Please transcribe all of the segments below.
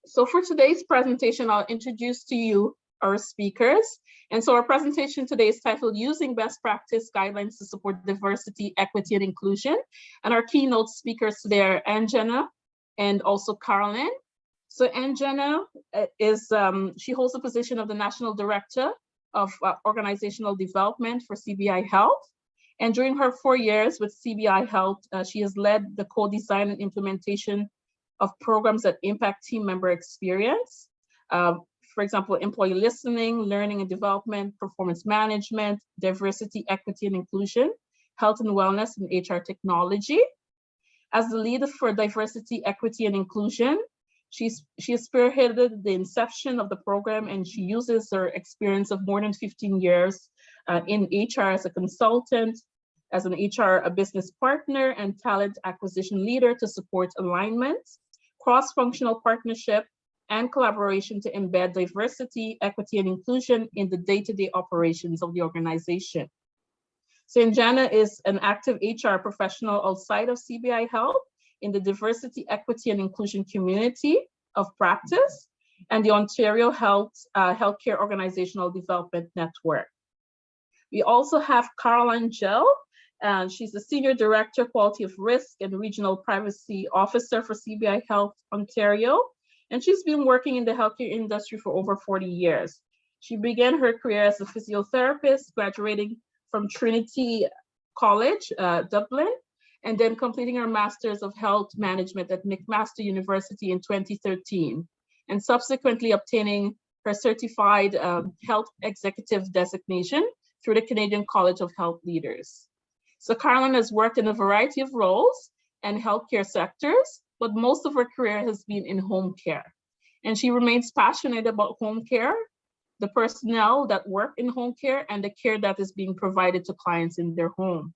So for today's presentation, I'll introduce to you our speakers. And so our presentation today is titled Using Best Practice Guidelines to Support Diversity, Equity, and Inclusion. And our keynote speakers today are Anjana and also Carolyn. So Anjana she holds the position of the National Director of Organizational Development for CBI Health. And during her 4 years with CBI Health, she has led the co-design and implementation of programs that impact team member experience. For example, employee listening, learning and development, performance management, diversity, equity and inclusion, health and wellness, and HR technology. As the leader for diversity, equity and inclusion, she has spearheaded the inception of the program, and she uses her experience of more than 15 years in HR as a consultant, as an HR business partner and talent acquisition leader to support alignment, cross-functional partnership, and collaboration to embed diversity, equity, and inclusion in the day-to-day operations of the organization. So Anjana is an active HR professional outside of CBI Health in the diversity, equity, and inclusion community of practice and the Ontario Healthcare Organizational Development Network. We also have Caroline Gell, and she's the Senior Director, Quality of Risk and Regional Privacy Officer for CBI Health Ontario. And she's been working in the healthcare industry for over 40 years. She began her career as a physiotherapist, graduating from Trinity College, Dublin, and then completing her Master's of Health Management at McMaster University in 2013, and subsequently obtaining her Certified Health Executive designation through the Canadian College of Health Leaders. So Caroline has worked in a variety of roles and healthcare sectors, but most of her career has been in home care. And she remains passionate about home care, the personnel that work in home care, and the care that is being provided to clients in their home.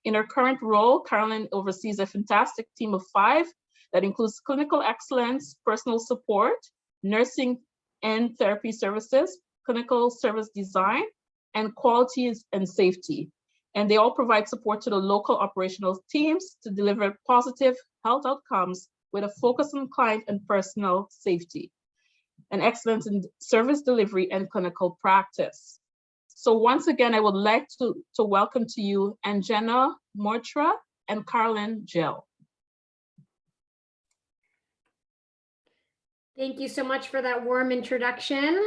In her current role, Caroline oversees a fantastic team of 5 that includes clinical excellence, personal support, nursing and therapy services, clinical service design, and quality and safety. And they all provide support to the local operational teams to deliver positive health outcomes with a focus on client and personal safety, and excellence in service delivery and clinical practice. So once again, I would like to welcome to you Anjana, Moitra, and Caroline Gell. Thank you so much for that warm introduction.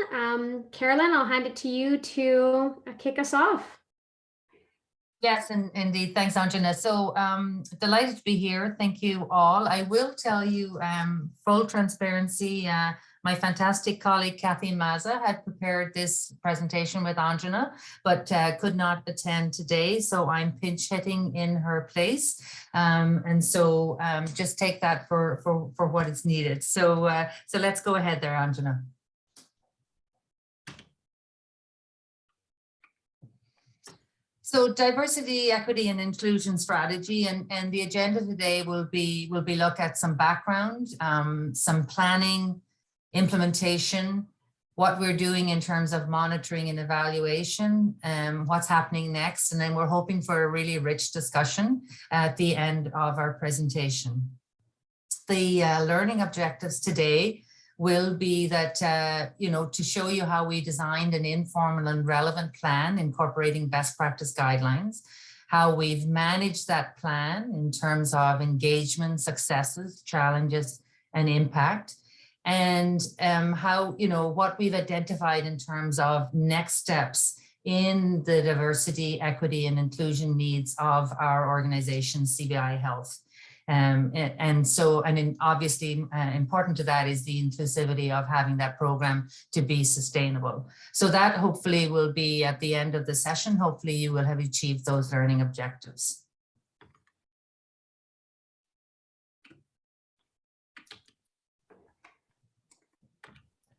Caroline, I'll hand it to you to kick us off. Yes, indeed. Thanks, Anjana. So delighted to be here. Thank you all. I will tell you full transparency, my fantastic colleague, Kathy Mazza, had prepared this presentation with Anjana, but could not attend today. So I'm pinch hitting in her place. And so just take that for what is needed. So let's go ahead there, Anjana. So diversity, equity, and inclusion strategy, and the agenda today will be look at some background, some planning, implementation, what we're doing in terms of monitoring and evaluation, what's happening next, and then we're hoping for a really rich discussion at the end of our presentation. The learning objectives today will be that, to show you how we designed an informal and relevant plan incorporating best practice guidelines, how we've managed that plan in terms of engagement, successes, challenges, and impact, and how, what we've identified in terms of next steps in the diversity, equity, and inclusion needs of our organization, CBI Health. Obviously important to that is the inclusivity of having that program to be sustainable. So that hopefully will be at the end of the session. Hopefully you will have achieved those learning objectives.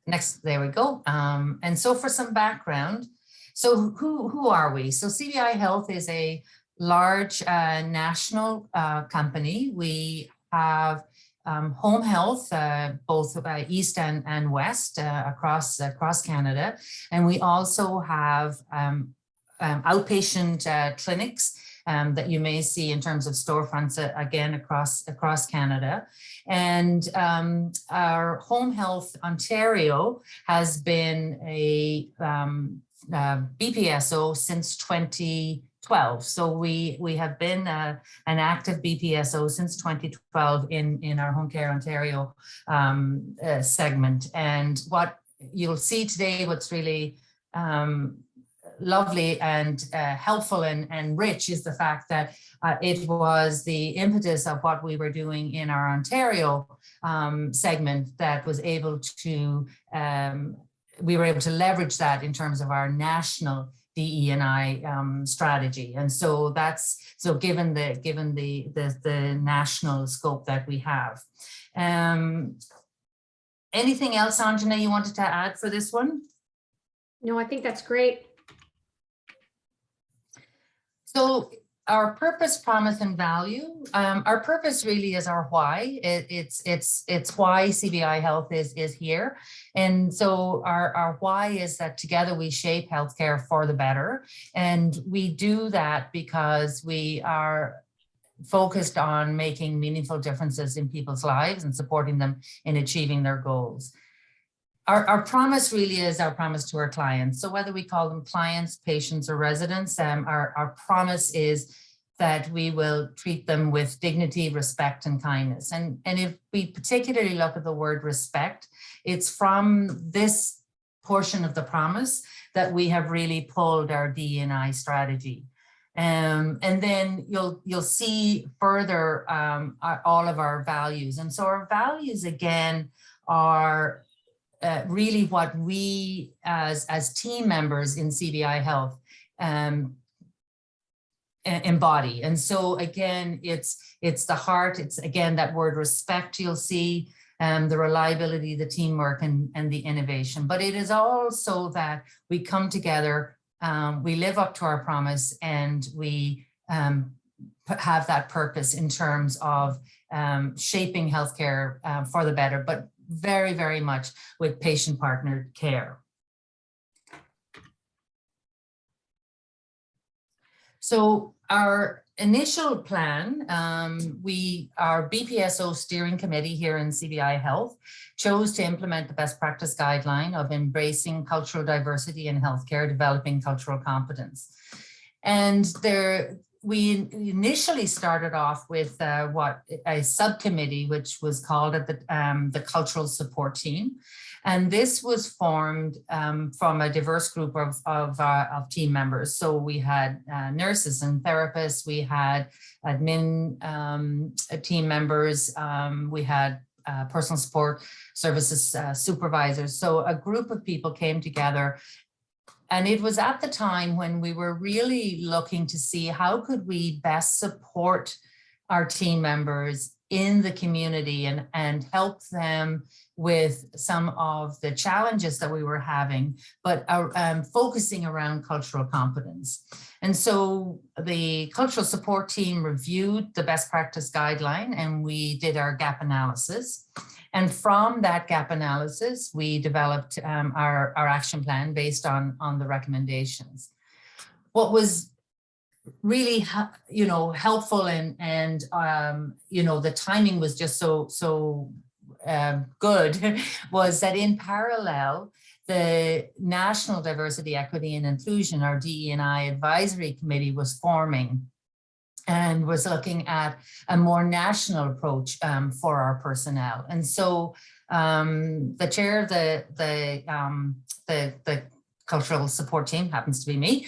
Next, there we go. And so for some background, so who are we? So CBI Health is a large national company. We have home health, both east and west across Canada. And we also have outpatient clinics that you may see in terms of storefronts, again, across Canada. And our Home Health Ontario has been a BPSO since 2012. So we have been an active BPSO since 2012 in our Home Care Ontario segment. And what you'll see today, what's really lovely and helpful and rich is the fact that it was the impetus of what we were doing in our Ontario segment that was able to, we were able to leverage that in terms of our national DE&I strategy. And so that's, so given the national scope that we have. Anything else, Anjana, you wanted to add for this one? No, I think that's great. So our purpose, promise, and value. Our purpose really is our why. It's why CBI Health is here. And so our why is that together we shape healthcare for the better. And we do that because we are focused on making meaningful differences in people's lives and supporting them in achieving their goals. Our promise really is our promise to our clients. So whether we call them clients, patients, or residents, our promise is that we will treat them with dignity, respect, and kindness. And if we particularly look at the word respect, it's from this portion of the promise that we have really pulled our D&I strategy. And then you'll see further all of our values. And so our values, again, are really what we as team members in CBI Health embody. And so again, it's the heart, it's again that word respect, you'll see the reliability, the teamwork, and the innovation. But it is also that we come together, we live up to our promise, and we have that purpose in terms of shaping healthcare for the better, but very, very much with patient-partnered care. So our initial plan, our BPSO steering committee here in CBI Health chose to implement the best practice guideline of embracing cultural diversity in healthcare, developing cultural competence. And we initially started off with a subcommittee, which was called the Cultural Support Team. And this was formed from a diverse group of team members. So we had nurses and therapists, we had admin team members, we had personal support services supervisors. So a group of people came together. And it was at the time when we were really looking to see how could we best support our team members in the community and help them with some of the challenges that we were having, but focusing around cultural competence. And so the cultural support team reviewed the best practice guideline, and we did our gap analysis. And from that gap analysis, we developed our action plan based on the recommendations. What was really, helpful and the timing was just so good was that in parallel, the National Diversity, Equity, and Inclusion, our DE&I Advisory Committee, was forming and was looking at a more national approach for our personnel. And so the chair of the cultural support team, happens to be me,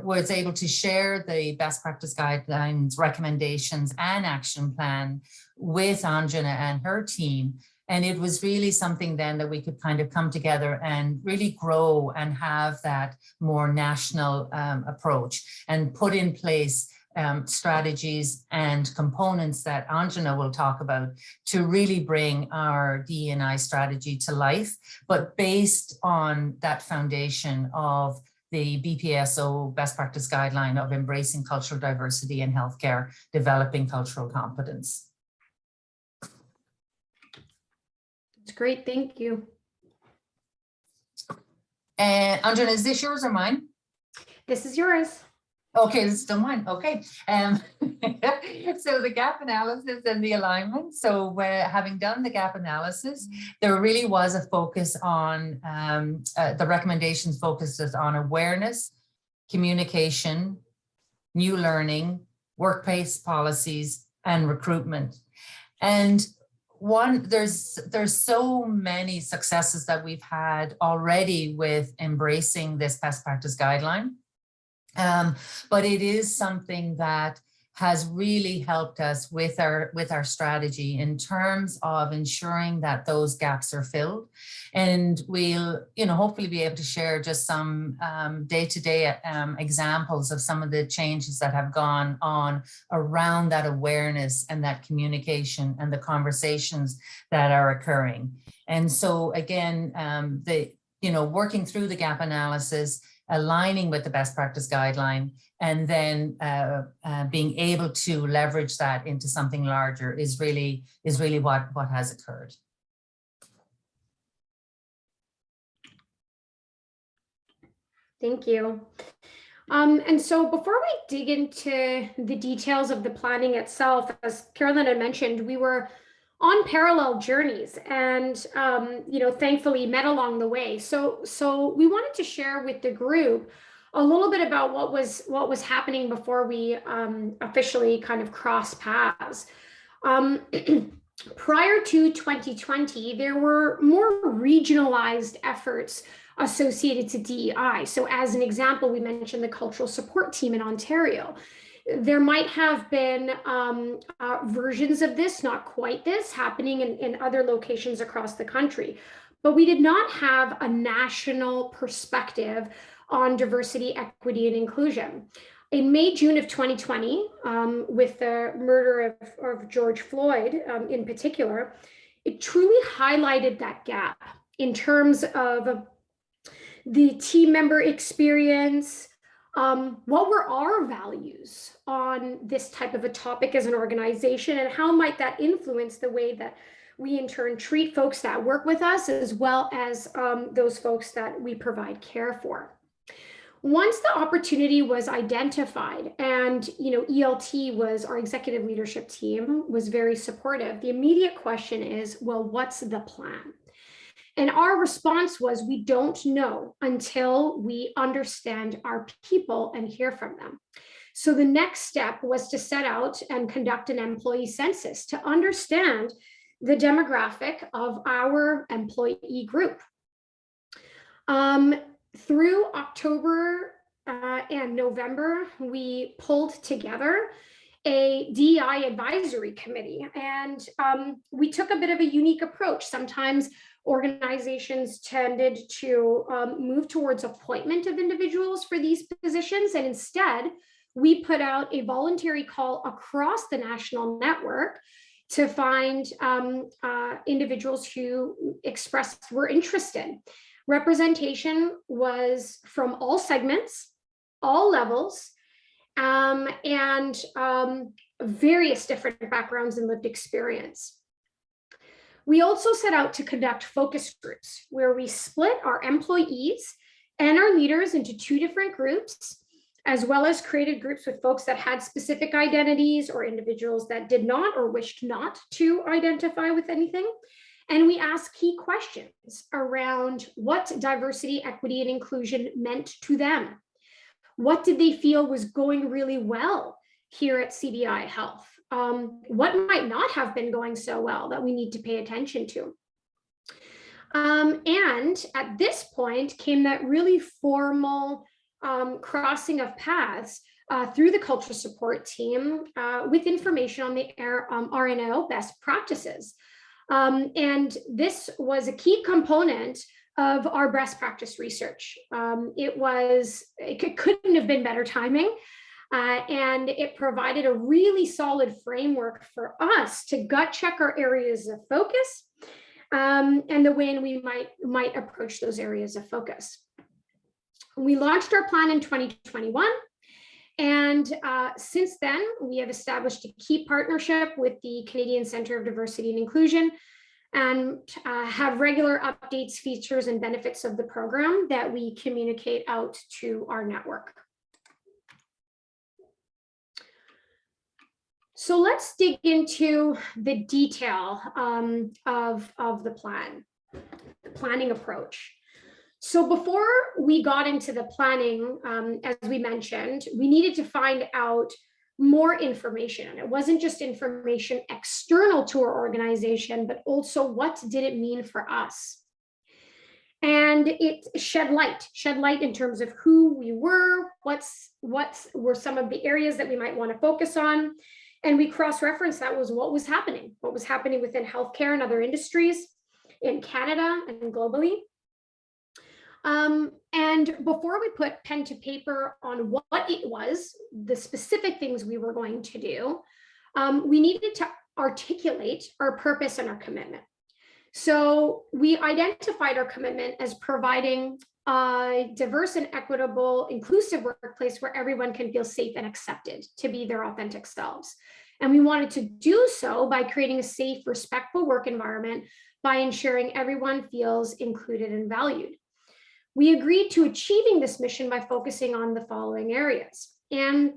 was able to share the best practice guidelines, recommendations, and action plan with Anjana and her team. And it was really something then that we could kind of come together and really grow and have that more national approach and put in place strategies and components that Anjana will talk about to really bring our D&I strategy to life, but based on that foundation of the BPSO best practice guideline of embracing cultural diversity in healthcare, developing cultural competence. It's great, thank you. Anjana, is this yours or mine? This is yours. Okay, it's still mine. Okay. So the gap analysis and the alignment. So having done the gap analysis, there really was a focus on the recommendations focuses on awareness, communication, new learning, workplace policies, and recruitment. And there's so many successes that we've had already with embracing this best practice guideline. But it is something that has really helped us with our strategy in terms of ensuring that those gaps are filled. And we'll, hopefully be able to share just some day-to-day examples of some of the changes that have gone on around that awareness and that communication and the conversations that are occurring. And so again, working through the gap analysis, aligning with the best practice guideline, and then being able to leverage that into something larger is really what has occurred. Thank you. And so before we dig into the details of the planning itself, as Carolyn had mentioned, we were on parallel journeys and, thankfully met along the way. So we wanted to share with the group a little bit about what was happening before we officially kind of crossed paths. Prior to 2020, there were more regionalized efforts associated to DEI. So as an example, we mentioned the cultural support team in Ontario. There might have been versions of this, not quite this, happening in other locations across the country. But we did not have a national perspective on diversity, equity, and inclusion. In May, June of 2020, with the murder of George Floyd in particular, it truly highlighted that gap in terms of the team member experience. What were our values on this type of a topic as an organization, and how might that influence the way that we in turn treat folks that work with us, as well as those folks that we provide care for? Once the opportunity was identified, and ELT was our executive leadership team was very supportive, the immediate question is, well, what's the plan? And our response was, we don't know until we understand our people and hear from them. So the next step was to set out and conduct an employee census to understand the demographic of our employee group. Through October and November, we pulled together a DEI advisory committee, and we took a bit of a unique approach. Sometimes organizations tended to move towards appointment of individuals for these positions, and instead we put out a voluntary call across the national network to find individuals who were interested. Representation was from all segments, all levels, and various different backgrounds and lived experience. We also set out to conduct focus groups where we split our employees and our leaders into two different groups, as well as created groups with folks that had specific identities or individuals that did not or wished not to identify with anything. And we asked key questions around what diversity, equity, and inclusion meant to them. What did they feel was going really well here at CBI Health? What might not have been going so well that we need to pay attention to? And at this point came that really formal crossing of paths through the cultural support team with information on the RNO best practices. And this was a key component of our best practice research. It couldn't have been better timing. And it provided a really solid framework for us to gut check our areas of focus and the way we might approach those areas of focus. We launched our plan in 2021. And since then, we have established a key partnership with the Canadian Centre of Diversity and Inclusion, and have regular updates, features, and benefits of the program that we communicate out to our network. So let's dig into the detail of the planning approach. So before we got into the planning, as we mentioned, we needed to find out more information. It wasn't just information external to our organization, but also what did it mean for us? And it shed light in terms of who we were, what were some of the areas that we might want to focus on. And we cross-referenced that was what was happening within healthcare and other industries in Canada and globally. And before we put pen to paper on what it was, the specific things we were going to do, we needed to articulate our purpose and our commitment. So we identified our commitment as providing a diverse and equitable, inclusive workplace where everyone can feel safe and accepted to be their authentic selves. And we wanted to do so by creating a safe, respectful work environment by ensuring everyone feels included and valued. We agreed to achieving this mission by focusing on the following areas. And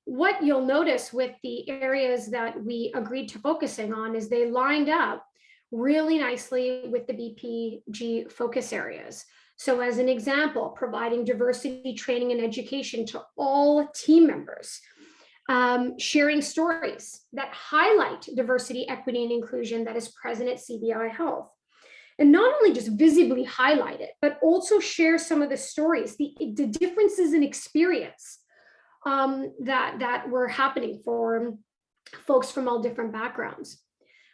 what you'll notice with the areas that we agreed to focusing on is they lined up really nicely with the BPG focus areas. So as an example, providing diversity training and education to all team members, sharing stories that highlight diversity, equity, and inclusion that is present at CBI Health. And not only just visibly highlight it, but also share some of the stories, the differences in experience that were happening for folks from all different backgrounds.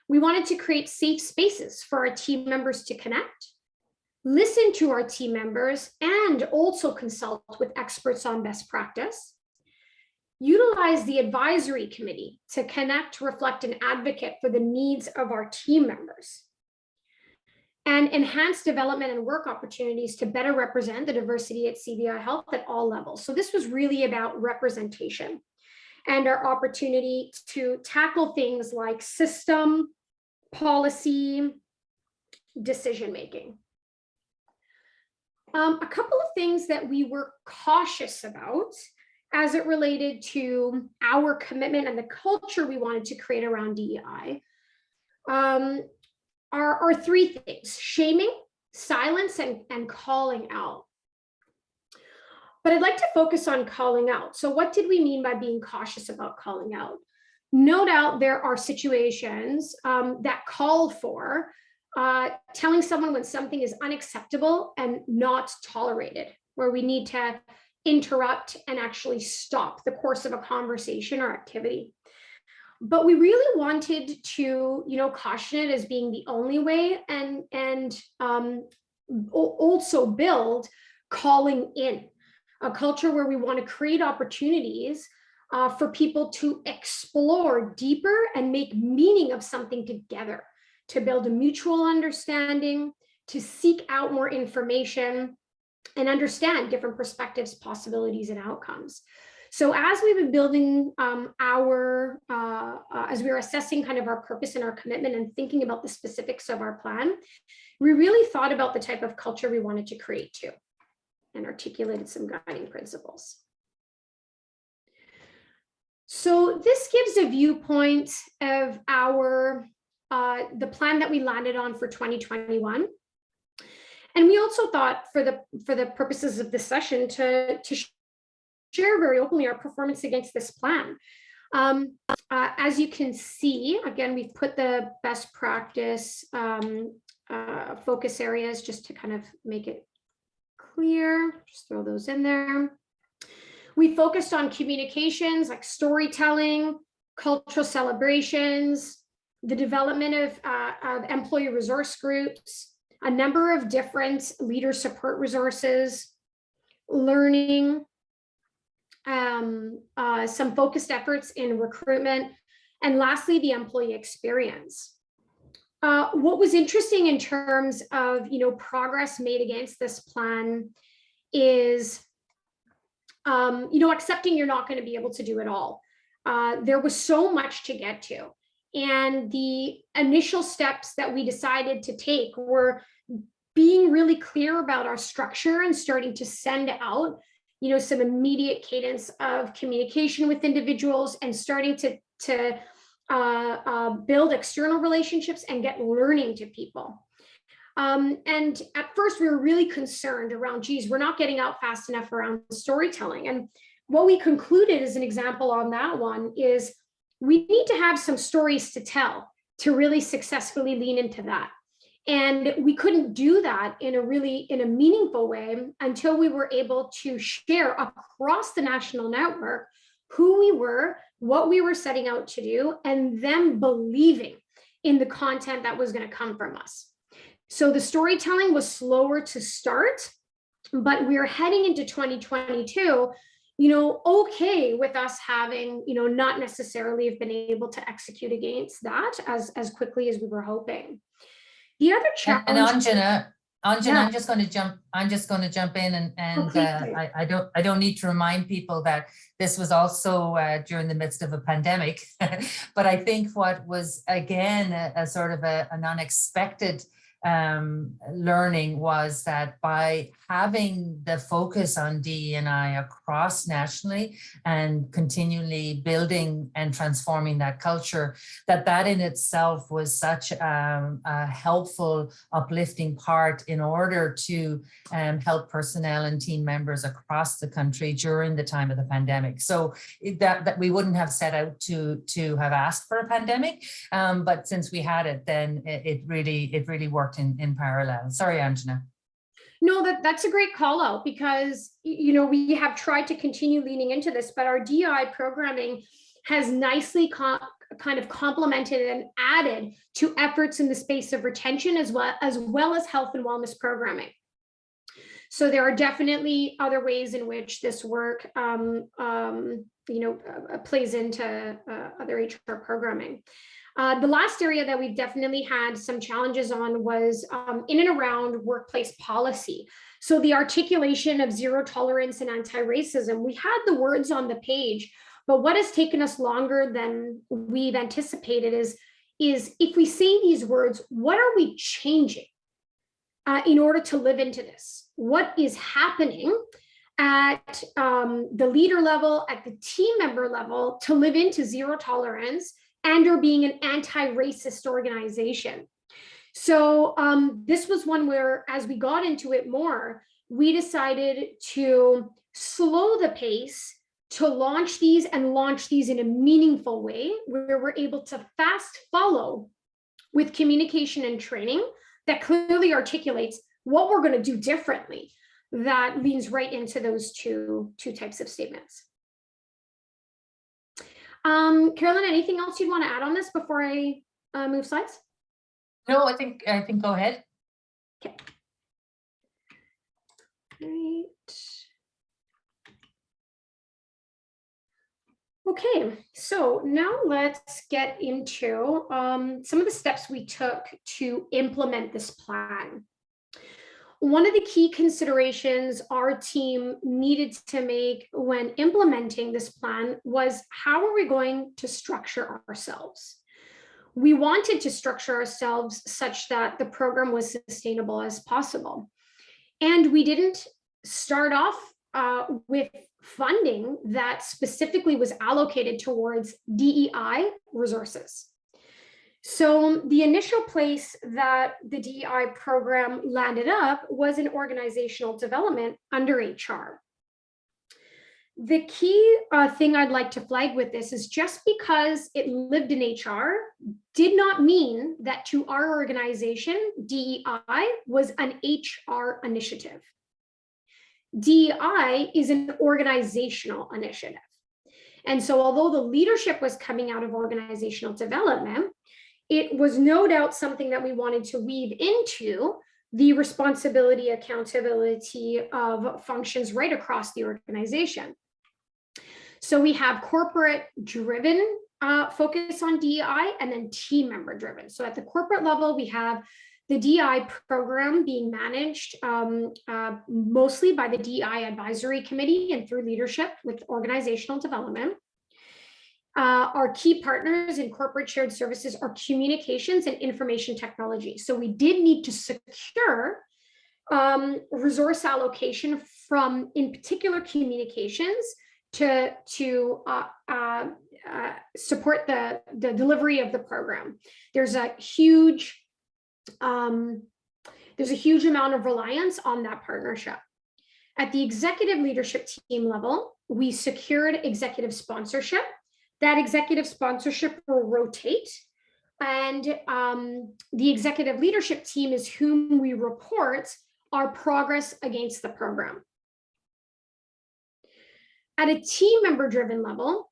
We wanted to create safe spaces for our team members to connect, listen to our team members, and also consult with experts on best practice. Utilize the advisory committee to connect, reflect, and advocate for the needs of our team members. And enhance development and work opportunities to better represent the diversity at CBI Health at all levels. So this was really about representation and our opportunity to tackle things like system, policy, decision-making. A couple of things that we were cautious about as it related to our commitment and the culture we wanted to create around DEI. Are three things: shaming, silence, and calling out. But I'd like to focus on calling out. So what did we mean by being cautious about calling out? No doubt there are situations that call for telling someone when something is unacceptable and not tolerated, where we need to interrupt and actually stop the course of a conversation or activity. But we really wanted to, caution it as being the only way, and also build calling in, a culture where we want to create opportunities for people to explore deeper and make meaning of something together, to build a mutual understanding, to seek out more information, and understand different perspectives, possibilities, and outcomes. So as we've been building as we were assessing kind of our purpose and our commitment and thinking about the specifics of our plan, we really thought about the type of culture we wanted to create too, and articulated some guiding principles. So this gives a viewpoint of the plan that we landed on for 2021. And we also thought for the purposes of this session to share very openly our performance against this plan. As you can see, again, we've put the best practice focus areas just to kind of make it clear. Just throw those in there. We focused on communications like storytelling, cultural celebrations, the development of employee resource groups, a number of different leader support resources, learning, some focused efforts in recruitment, and lastly, the employee experience. What was interesting in terms of progress made against this plan is accepting you're not going to be able to do it all. There was so much to get to, and the initial steps that we decided to take were being really clear about our structure and starting to send out some immediate cadence of communication with individuals and starting to build external relationships and get learning to people. And at first we were really concerned around, geez, we're not getting out fast enough around storytelling. And what we concluded as an example on that one is we need to have some stories to tell to really successfully lean into that. And we couldn't do that in a meaningful way until we were able to share across the national network who we were, what we were setting out to do, and them believing in the content that was going to come from us. So the storytelling was slower to start, but we're heading into 2022, okay with us having, not necessarily have been able to execute against that as quickly as we were hoping. The other challenge. And Anjana, Yeah. I'm just going to jump in and Okay. I don't need to remind people that this was also during the midst of a pandemic, but I think what was again a sort of an unexpected learning was that by having the focus on DE&I across nationally and continually building and transforming that culture, that in itself was such a helpful, uplifting part in order to help personnel and team members across the country during the time of the pandemic. So that we wouldn't have set out to have asked for a pandemic, but since we had it, then it really worked in parallel. Sorry, Anjana. No, that's a great call out, because we have tried to continue leaning into this, but our DI programming has nicely kind of complemented and added to efforts in the space of retention as well as health and wellness programming. So there are definitely other ways in which this work plays into other HR programming. The last area that we've definitely had some challenges on was in and around workplace policy. So the articulation of zero tolerance and anti-racism, we had the words on the page, but what has taken us longer than we've anticipated is if we say these words, what are we changing in order to live into this? What is happening at the leader level, at the team member level, to live into zero tolerance and or being an anti-racist organization? So this was one where, as we got into it more, we decided to slow the pace to launch these in a meaningful way, where we're able to fast follow with communication and training that clearly articulates what we're going to do differently, that leans right into those two types of statements. Carolyn, anything else you'd want to add on this before I move slides? No, I think go ahead. Okay. Great. Okay, so now let's get into some of the steps we took to implement this plan. One of the key considerations our team needed to make when implementing this plan was, how are we going to structure ourselves? We wanted to structure ourselves such that the program was sustainable as possible. And we didn't start off with funding that specifically was allocated towards DEI resources. So the initial place that the DEI program landed up was in organizational development under HR. The key thing I'd like to flag with this is, just because it lived in HR did not mean that to our organization, DEI was an HR initiative. DEI is an organizational initiative. And so although the leadership was coming out of organizational development, it was no doubt something that we wanted to weave into the responsibility, accountability of functions right across the organization. So we have corporate driven focus on DEI, and then team member driven. So at the corporate level, we have the DEI program being managed mostly by the DEI advisory committee and through leadership with organizational development. Our key partners in corporate shared services are communications and information technology. So we did need to secure resource allocation from, in particular, communications to support the delivery of the program. There's a huge amount of reliance on that partnership. At the executive leadership team level, we secured executive sponsorship. That executive sponsorship will rotate, and the executive leadership team is whom we report our progress against the program. At a team member driven level,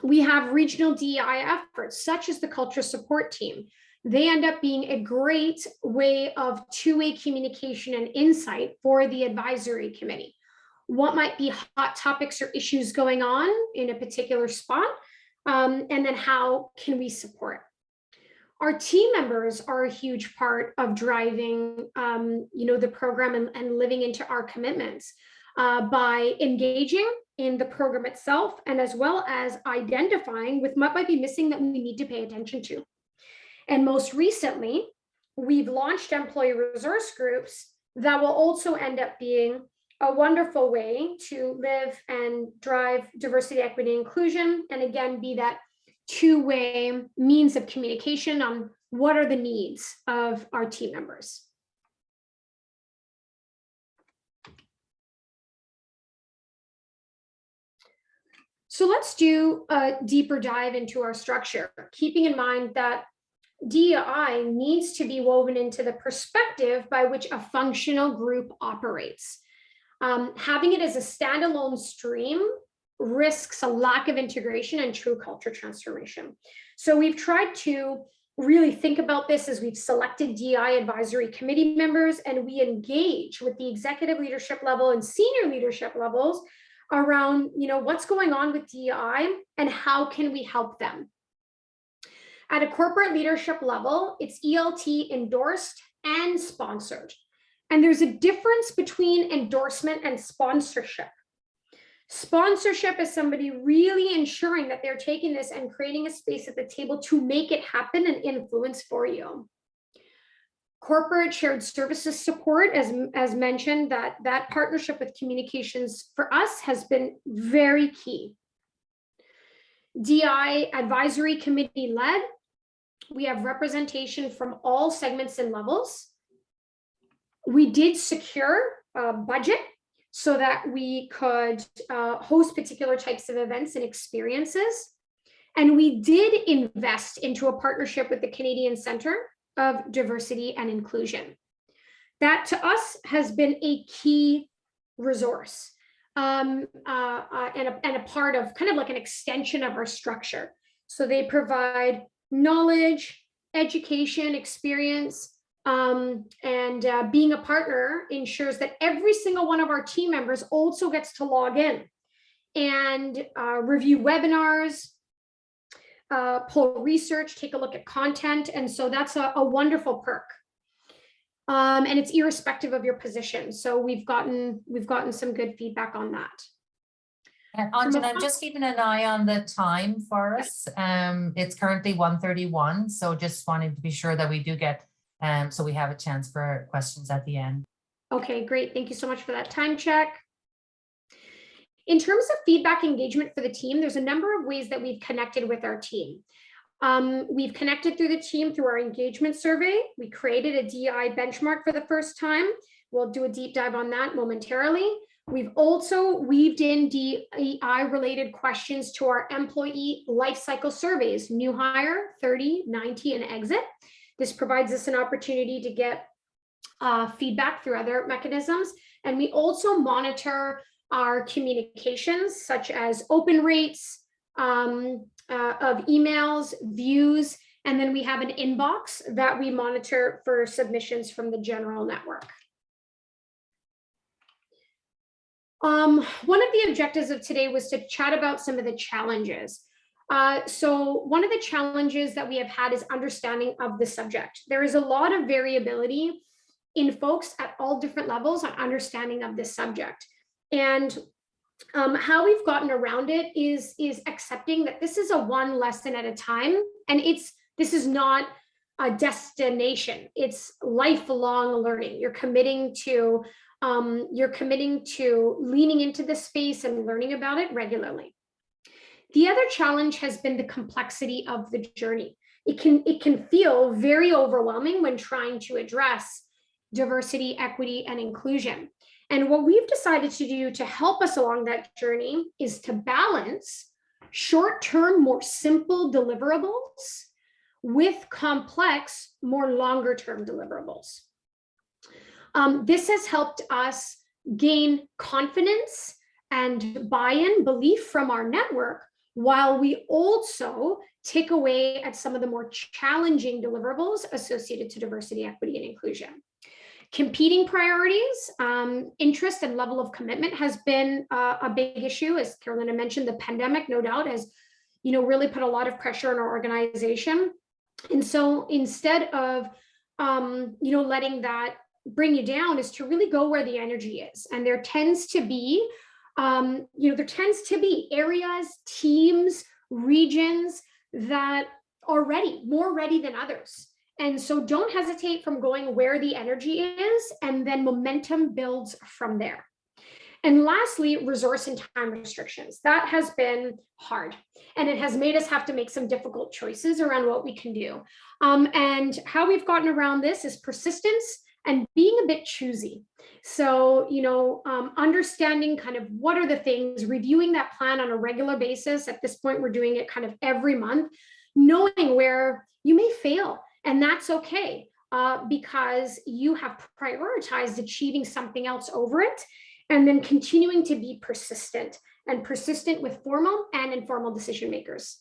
we have regional DEI efforts, such as the culture support team. They end up being a great way of two-way communication and insight for the advisory committee. What might be hot topics or issues going on in a particular spot, and then how can we support? Our team members are a huge part of driving, the program and living into our commitments by engaging in the program itself, and as well as identifying with what might be missing that we need to pay attention to. And most recently, we've launched employee resource groups that will also end up being a wonderful way to live and drive diversity, equity, and inclusion, and again, be that two-way means of communication on what are the needs of our team members. So let's do a deeper dive into our structure, keeping in mind that DEI needs to be woven into the perspective by which a functional group operates. Having it as a standalone stream risks a lack of integration and true culture transformation. So we've tried to really think about this as we've selected DEI advisory committee members, and we engage with the executive leadership level and senior leadership levels around, what's going on with DEI and how can we help them. At a corporate leadership level, it's ELT endorsed and sponsored. And there's a difference between endorsement and sponsorship. Sponsorship is somebody really ensuring that they're taking this and creating a space at the table to make it happen and influence for you. Corporate shared services support, as mentioned, that partnership with communications for us has been very key. DI advisory committee led. We have representation from all segments and levels. We did secure a budget so that we could host particular types of events and experiences. And we did invest into a partnership with the Canadian Centre of Diversity and Inclusion. That to us has been a key resource and a part of kind of like an extension of our structure. So they provide knowledge, education, experience, and being a partner ensures that every single one of our team members also gets to log in and review webinars, pull research, take a look at content. And so that's a wonderful perk. And it's irrespective of your position. So we've gotten some good feedback on that. And Anjana, I'm just keeping an eye on the time for us. It's currently 1:31. So just wanting to be sure that we do get, so we have a chance for questions at the end. Okay, great. Thank you so much for that time check. In terms of feedback engagement for the team, there's a number of ways that we've connected with our team. We've connected through the team through our engagement survey. We created a DEI benchmark for the first time. We'll do a deep dive on that momentarily. We've also weaved in DEI related questions to our employee life cycle surveys, new hire, 30, 90, and exit. This provides us an opportunity to get feedback through other mechanisms. And we also monitor our communications, such as open rates of emails, views, and then we have an inbox that we monitor for submissions from the general network. One of the objectives of today was to chat about some of the challenges. So one of the challenges that we have had is understanding of the subject. There is a lot of variability in folks at all different levels on understanding of this subject. And how we've gotten around it is accepting that this is a one lesson at a time. And this is not a destination. It's lifelong learning. You're committing to leaning into this space and learning about it regularly. The other challenge has been the complexity of the journey. It can feel very overwhelming when trying to address diversity, equity, and inclusion. And what we've decided to do to help us along that journey is to balance short-term, more simple deliverables with complex, more longer-term deliverables. This has helped us gain confidence and buy-in, belief from our network, while we also take away at some of the more challenging deliverables associated to diversity, equity, and inclusion. Competing priorities, interest and level of commitment has been a big issue. As Carolina mentioned, the pandemic, no doubt, has really put a lot of pressure on our organization. And so instead of letting that bring you down, is to really go where the energy is. And there tends to be areas, teams, regions that are more ready than others. And so don't hesitate from going where the energy is, and then momentum builds from there. And lastly, resource and time restrictions. That has been hard, and it has made us have to make some difficult choices around what we can do. And how we've gotten around this is persistence and being a bit choosy. So, understanding kind of what are the things, reviewing that plan on a regular basis. At this point, we're doing it kind of every month, knowing where you may fail. And that's okay, because you have prioritized achieving something else over it, and then continuing to be persistent with formal and informal decision makers.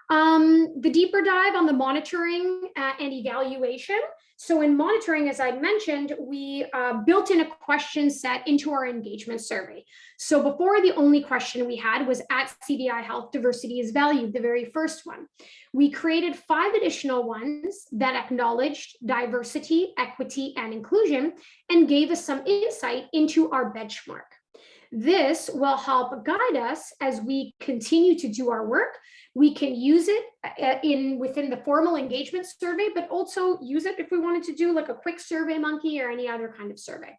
The deeper dive on the monitoring and evaluation. So in monitoring, as I mentioned, we built in a question set into our engagement survey. So before, the only question we had was, at CBI Health, diversity is valued, the very first one. We created 5 additional ones that acknowledged diversity, equity, and inclusion, and gave us some insight into our benchmark. This will help guide us as we continue to do our work. We can use it within the formal engagement survey, but also use it if we wanted to do like a quick Survey Monkey or any other kind of survey.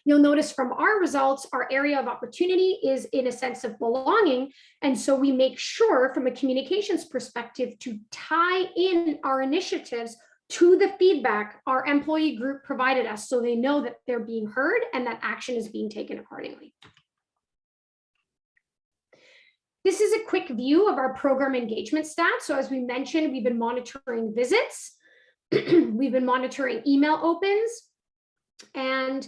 You'll notice from our results, our area of opportunity is in a sense of belonging. And so we make sure from a communications perspective to tie in our initiatives to the feedback our employee group provided us, so they know that they're being heard and that action is being taken accordingly. This is a quick view of our program engagement stats. So as we mentioned, we've been monitoring visits, we've been monitoring email opens, and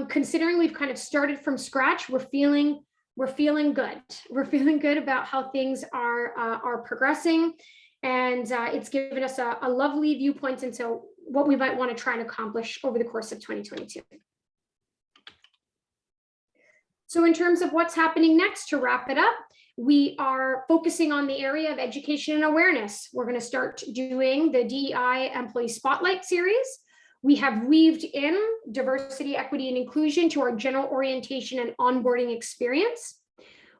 considering we've kind of started from scratch, we're feeling good. We're feeling good about how things are progressing. And it's given us a lovely viewpoint into what we might want to try and accomplish over the course of 2022. So in terms of what's happening next, to wrap it up, we are focusing on the area of education and awareness. We're going to start doing the DEI Employee Spotlight series. We have weaved in diversity, equity, and inclusion to our general orientation and onboarding experience.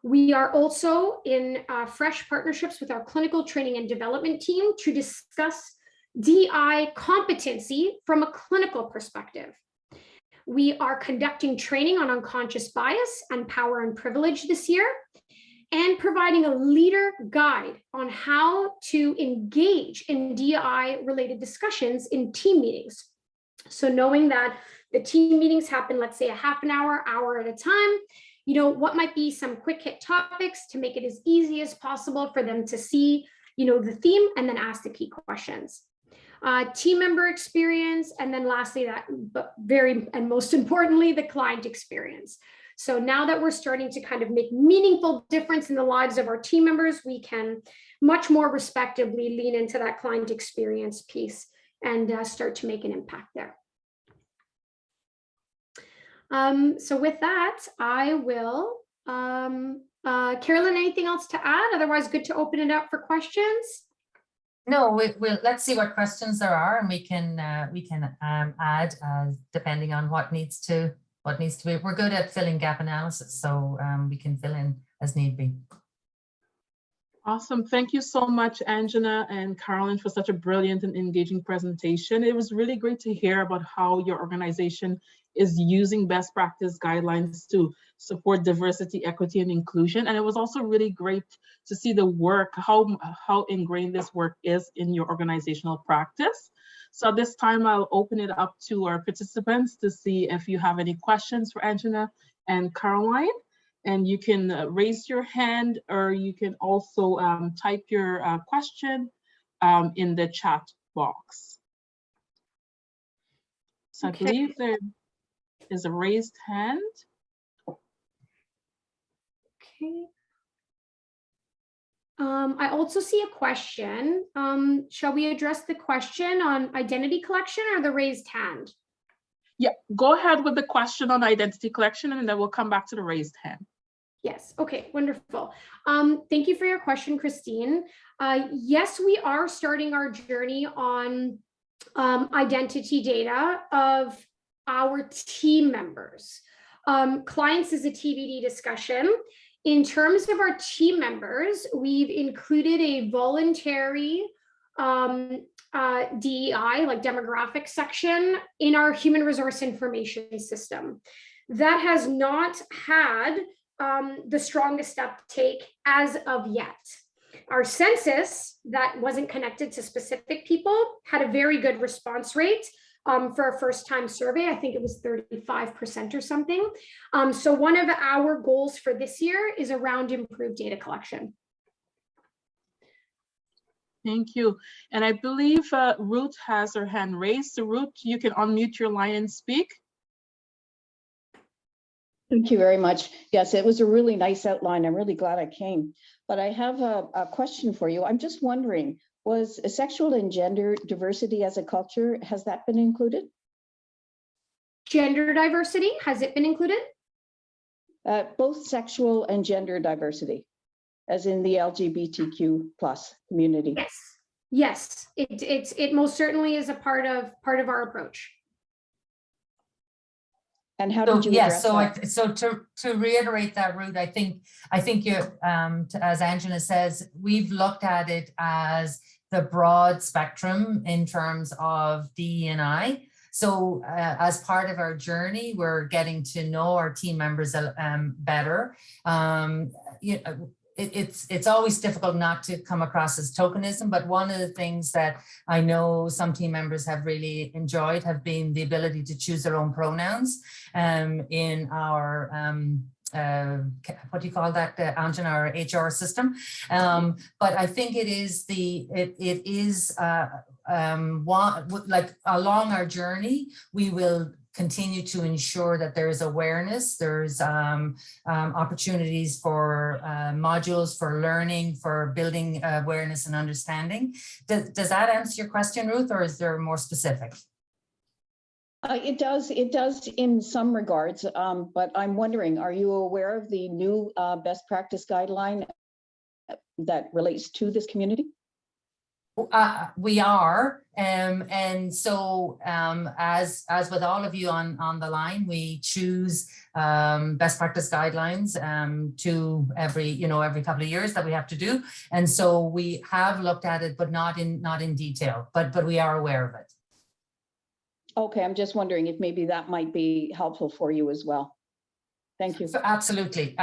We are also in fresh partnerships with our clinical training and development team to discuss DI competency from a clinical perspective. We are conducting training on unconscious bias and power and privilege this year, and providing a leader guide on how to engage in DI-related discussions in team meetings. So knowing that the team meetings happen, let's say, a half an hour at a time, what might be some quick hit topics to make it as easy as possible for them to see, the theme and then ask the key questions. Team member experience, and then lastly, most importantly, the client experience. So now that we're starting to kind of make meaningful difference in the lives of our team members, we can much more respectively lean into that client experience piece and start to make an impact there. So with that, I will, Carolyn, anything else to add? Otherwise, good to open it up for questions. No, let's see what questions there are, and we can add depending on what needs to be. We're good at filling gap analysis, so we can fill in as need be. Awesome. Thank you so much, Anjana and Carolyn, for such a brilliant and engaging presentation. It was really great to hear about how your organization is using best practice guidelines to support diversity, equity, and inclusion. And it was also really great to see the work, how ingrained this work is in your organizational practice. So at this time, I'll open it up to our participants to see if you have any questions for Anjana and Caroline. And you can raise your hand, or you can also type your question in the chat box. So I believe there is a raised hand. Okay. I also see a question. Shall we address the question on identity collection or the raised hand? Yeah, go ahead with the question on identity collection, and then we'll come back to the raised hand. Yes, okay, wonderful. Thank you for your question, Christine. Yes, we are starting our journey on identity data of our team members. Clients is a TBD discussion. In terms of our team members, we've included a voluntary DEI, like demographic section, in our human resource information system. That has not had the strongest uptake as of yet. Our census, that wasn't connected to specific people, had a very good response rate for a first-time survey. I think it was 35% or something. So one of our goals for this year is around improved data collection. Thank you. And I believe Ruth has her hand raised. So Ruth, you can unmute your line and speak. Thank you very much. Yes, it was a really nice outline. I'm really glad I came. But I have a question for you. I'm just wondering, was sexual and gender diversity as a culture, has that been included? Gender diversity, has it been included? Both sexual and gender diversity, as in the LGBTQ+ community. Yes, it most certainly is a part of our approach. And how did you address that? So to reiterate that, Ruth, I think you, as Anjana says, we've looked at it as the broad spectrum in terms of DE&I. So as part of our journey, we're getting to know our team members better. It's always difficult not to come across as tokenism, but one of the things that I know some team members have really enjoyed have been the ability to choose their own pronouns in our what do you call that, Anjana, our HR system. But I think it is like along our journey, we will continue to ensure that there is awareness, there's opportunities for modules for learning, for building awareness and understanding. Does that answer your question, Ruth, or is there more specific? It does in some regards, but I'm wondering, are you aware of the new best practice guideline that relates to this community? We are, and so as with all of you on the line, we choose best practice guidelines to every couple of years that we have to do, and so we have looked at it, but not in detail, but we are aware of it. Okay, I'm just wondering if maybe that might be helpful for you as well. Thank you. So absolutely.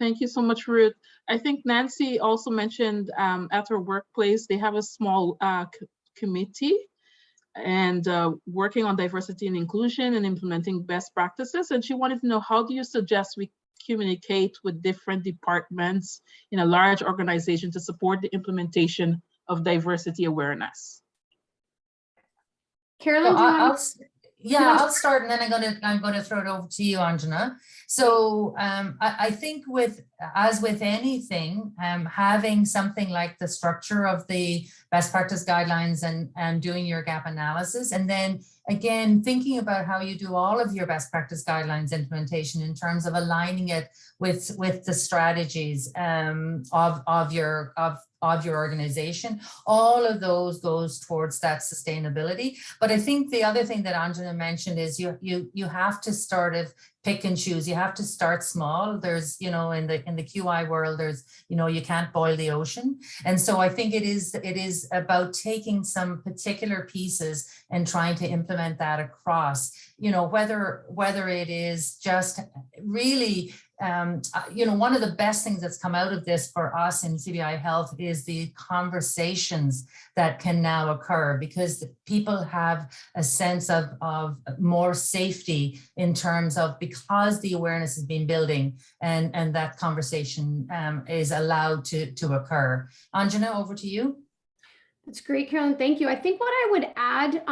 Thank you so much, Ruth. I think Nancy also mentioned at her workplace, they have a small committee and working on diversity and inclusion and implementing best practices. And she wanted to know, how do you suggest we communicate with different departments in a large organization to support the implementation of diversity awareness? Carolyn, I'll start, and then I'm gonna throw it over to you, Anjana. So I think as with anything, having something like the structure of the best practice guidelines and doing your gap analysis, and then again thinking about how you do all of your best practice guidelines implementation in terms of aligning it with the strategies of of your organization. All of those goes towards that sustainability. But I think the other thing that Anjana mentioned is you have to sort of pick and choose. You have to start small. There's, you know, in the QI world, there's, you know, you can't boil the ocean. And so I think it is about taking some particular pieces and trying to implement that across, you know, whether it is just really, you know, one of the best things that's come out of this for us in CBI Health is the conversations that can now occur, because people have a sense of more safety in terms of, because the awareness has been building and that conversation is allowed to occur. Anjana, over to you. That's great, Carolyn. Thank you. I think what I would add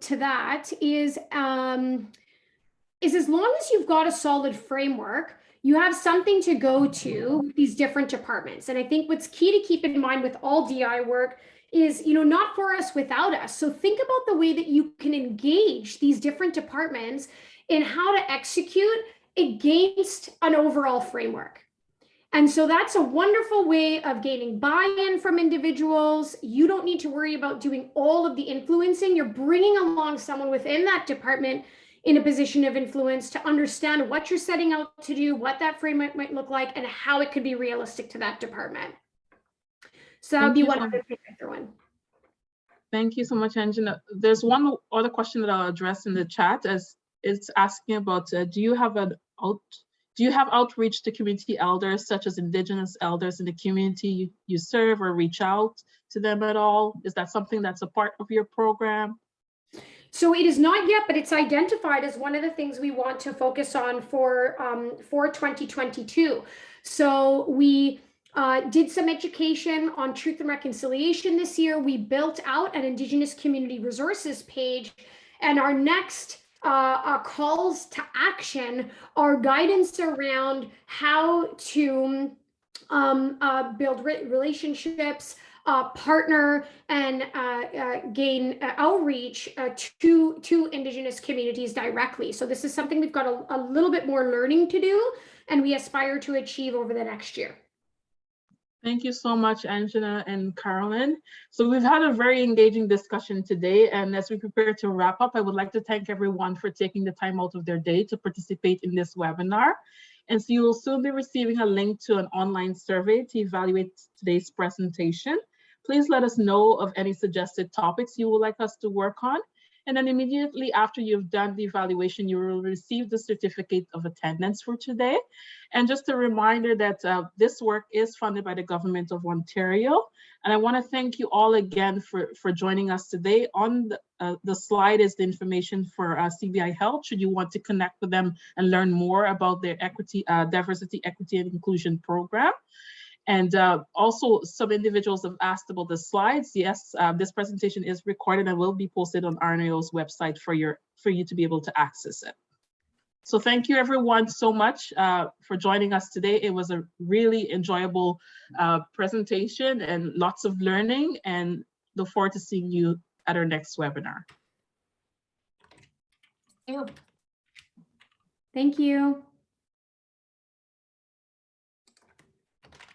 to that is as long as you've got a solid framework, you have something to go to with these different departments. And I think what's key to keep in mind with all DI work is, you know, not for us, without us. So think about the way that you can engage these different departments in how to execute against an overall framework. And so that's a wonderful way of gaining buy-in from individuals. You don't need to worry about doing all of the influencing. You're bringing along someone within that department in a position of influence to understand what you're setting out to do, what that framework might look like, and how it could be realistic to that department. So that would be one other thing I throw in. Thank you so much, Anjana. There's one other question that I'll address in the chat, as it's asking about, do you have outreach to community elders, such as Indigenous elders in the community you serve, or reach out to them at all? Is that something that's a part of your program? So it is not yet, but it's identified as one of the things we want to focus on for 2022. So we did some education on truth and reconciliation this year. We built out an Indigenous community resources page, and our next calls to action are guidance around how to build relationships, partner, and gain outreach to Indigenous communities directly. So this is something we've got a little bit more learning to do, and we aspire to achieve over the next year. Thank you so much, Anjana and Carolyn. So we've had a very engaging discussion today, and as we prepare to wrap up, I would like to thank everyone for taking the time out of their day to participate in this webinar. And so you will soon be receiving a link to an online survey to evaluate today's presentation. Please let us know of any suggested topics you would like us to work on. And then immediately after you've done the evaluation, you will receive the certificate of attendance for today. And just a reminder that this work is funded by the Government of Ontario. And I want to thank you all again for joining us today. On the slide is the information for CBI Health, should you want to connect with them and learn more about their diversity, equity, and inclusion program. And also, some individuals have asked about the slides. Yes, this presentation is recorded and will be posted on RNAO's website for you to be able to access it. So thank you everyone so much for joining us today. It was a really enjoyable presentation and lots of learning, and look forward to seeing you at our next webinar. Thank you.